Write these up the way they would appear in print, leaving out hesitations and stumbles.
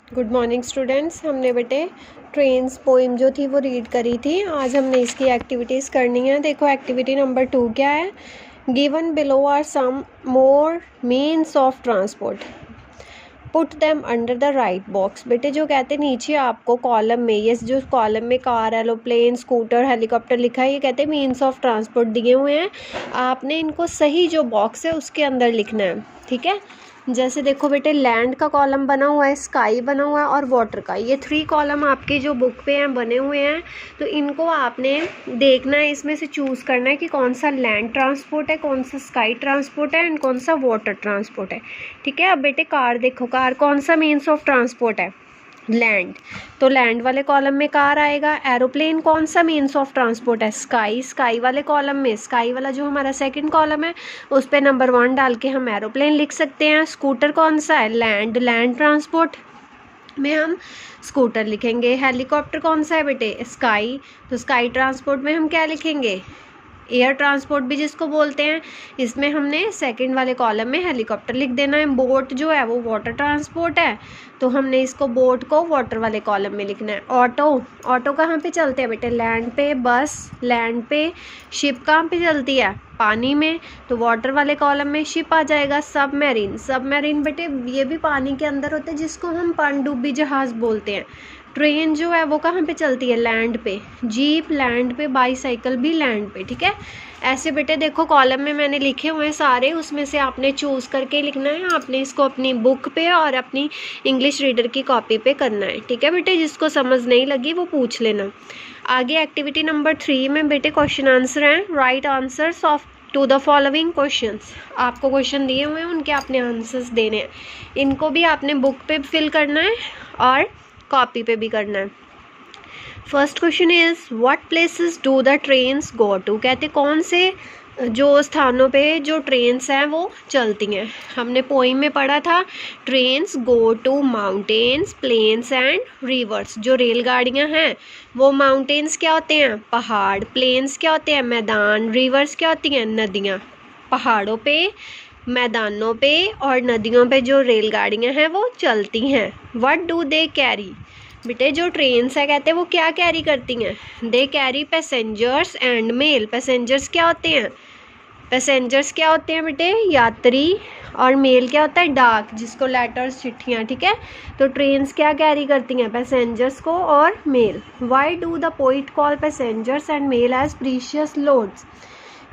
Good morning students. हमने बेटे trains poem जो थी वो रीड करी थी। आज हमने इसकी एक्टिविटीज़ करनी है। देखो एक्टिविटी नंबर 2 क्या है। Given below are some more means of transport, put them under the right box. बेटे जो कहते नीचे आपको कॉलम में, ये जो कॉलम में कार, एरोप्लेन, स्कूटर, हेलीकॉप्टर लिखा है, ये कहते मीन्स ऑफ ट्रांसपोर्ट दिए हुए हैं। आपने इनको सही जो बॉक्स है उसके अंदर लिखना है, ठीक है। जैसे देखो बेटे लैंड का कॉलम बना हुआ है, स्काई बना हुआ है और वाटर का, ये 3 कॉलम आपकी जो बुक पे हैं बने हुए हैं। तो इनको आपने देखना है, इसमें से चूज़ करना है कि कौन सा लैंड ट्रांसपोर्ट है, कौन सा स्काई ट्रांसपोर्ट है एंड कौन सा वाटर ट्रांसपोर्ट है, ठीक है। अब बेटे कार देखो, कार कौन सा मीन्स ऑफ ट्रांसपोर्ट है, लैंड, तो लैंड वाले कॉलम में कार आएगा। एरोप्लेन कौन सा मीन्स ऑफ ट्रांसपोर्ट है, स्काई, स्काई वाले कॉलम में, स्काई वाला जो हमारा सेकंड कॉलम है उस पे नंबर 1 डाल के हम एरोप्लेन लिख सकते हैं। स्कूटर कौन सा है, लैंड, लैंड ट्रांसपोर्ट में हम स्कूटर लिखेंगे। हेलीकॉप्टर कौन सा है बेटे, स्काई, तो स्काई ट्रांसपोर्ट में हम क्या लिखेंगे, एयर ट्रांसपोर्ट भी जिसको बोलते हैं। इसमें हमने सेकंड वाले कॉलम में हेलीकॉप्टर लिख देना है। बोट जो है वो वाटर ट्रांसपोर्ट है, तो हमने इसको बोट को वाटर वाले कॉलम में लिखना है। ऑटो, ऑटो कहाँ पे चलते हैं बेटे, लैंड पे। बस लैंड पे। शिप कहाँ पे चलती है, पानी में, तो वाटर वाले कॉलम में शिप आ जाएगा। सबमरीन, सबमरीन बेटे ये भी पानी के अंदर होते हैं, जिसको हम पनडुब्बी जहाज़ बोलते हैं। ट्रेन जो है वो कहाँ पे चलती है, लैंड पे। जीप लैंड पे, बाईसाइकिल भी लैंड पे, ठीक है। ऐसे बेटे देखो कॉलम में मैंने लिखे हुए हैं सारे, उसमें से आपने चूज़ करके लिखना है। आपने इसको अपनी बुक पे और अपनी इंग्लिश रीडर की कॉपी पे करना है, ठीक है बेटे। जिसको समझ नहीं लगी वो पूछ लेना। आगे एक्टिविटी नंबर 3 में बेटे क्वेश्चन आंसर हैं। Write answers of to the following questions. आपको क्वेश्चन दिए हुए हैं, उनके आपने आंसर्स देने हैं। इनको भी आपने बुक पे फिल करना है और कॉपी पे भी करना है। First question is what places do the trains go to. कहते कौन से जो स्थानों पे जो ट्रेन्स हैं वो चलती हैं। हमने पोइम में पढ़ा था trains go to mountains, plains and rivers. जो रेलगाड़ियां हैं वो माउंटेन्स क्या होते हैं, पहाड़, प्लेन्स क्या होते हैं, मैदान, रिवर्स क्या होती हैं, नदियाँ। पहाड़ों पे, मैदानों पे और नदियों पे जो रेलगाड़ियां हैं वो चलती हैं। What do they carry. बेटे जो ट्रेन्स है कहते हैं वो क्या कैरी करती हैं, they carry passengers and mail. Passengers क्या होते हैं, पैसेंजर्स क्या होते हैं बेटे, यात्री, और मेल क्या होता है, डाक, जिसको लेटर्स, चिट्ठियाँ, ठीक है। तो ट्रेन्स क्या कैरी करती हैं, पैसेंजर्स को और mail. Why do the poet call passengers and mail as precious loads.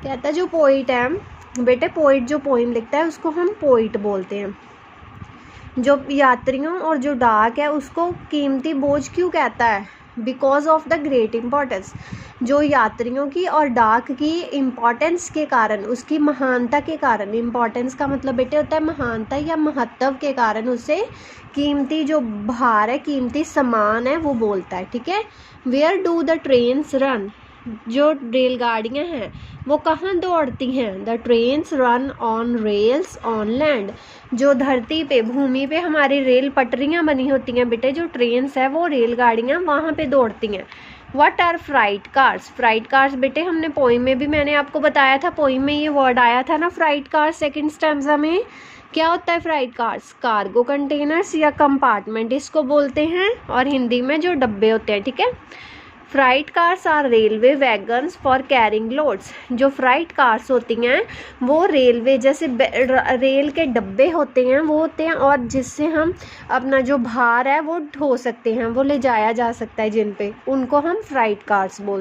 कहता है जो पोइट है बेटे, पोइट जो पोइम लिखता है उसको हम पोइट बोलते हैं। जो यात्रियों और जो डाक है उसको कीमती बोझ क्यों कहता है, because of the great importance. जो यात्रियों की और डाक की इम्पोर्टेंस के कारण, उसकी महानता के कारण, इम्पोर्टेंस का मतलब बेटे होता है महानता या महत्व के कारण, उसे कीमती जो भार है, कीमती सामान है वो बोलता है, ठीक है। Where do the trains run. जो रेलगाड़ियाँ हैं वो कहाँ दौड़ती हैं, the trains run on rails on land. जो धरती पे, भूमि पे हमारी रेल पटरियाँ बनी होती हैं बेटे, जो ट्रेन्स है वो रेलगाड़ियाँ वहाँ पे दौड़ती हैं। What are freight cars. Freight cars बेटे हमने पोइम में भी मैंने आपको बताया था, पोइम में ये वर्ड आया था ना फ्राइट कार्स सेकेंड स्टैंजा में। क्या होता है फ्राइट कार्स, कार्गो कंटेनर्स या कंपार्टमेंट इसको बोलते हैं, और हिंदी में जो डब्बे होते हैं, ठीक है। Freight cars are railway wagons for carrying loads. जो फ्राइट कार्स होती हैं वो रेलवे जैसे रेल के डब्बे होते हैं वो होते हैं, और जिससे हम अपना जो भार है वो ढो सकते हैं, वो ले जाया जा सकता है जिन पे, उनको हम फ्राइट कार्स बोलते हैं।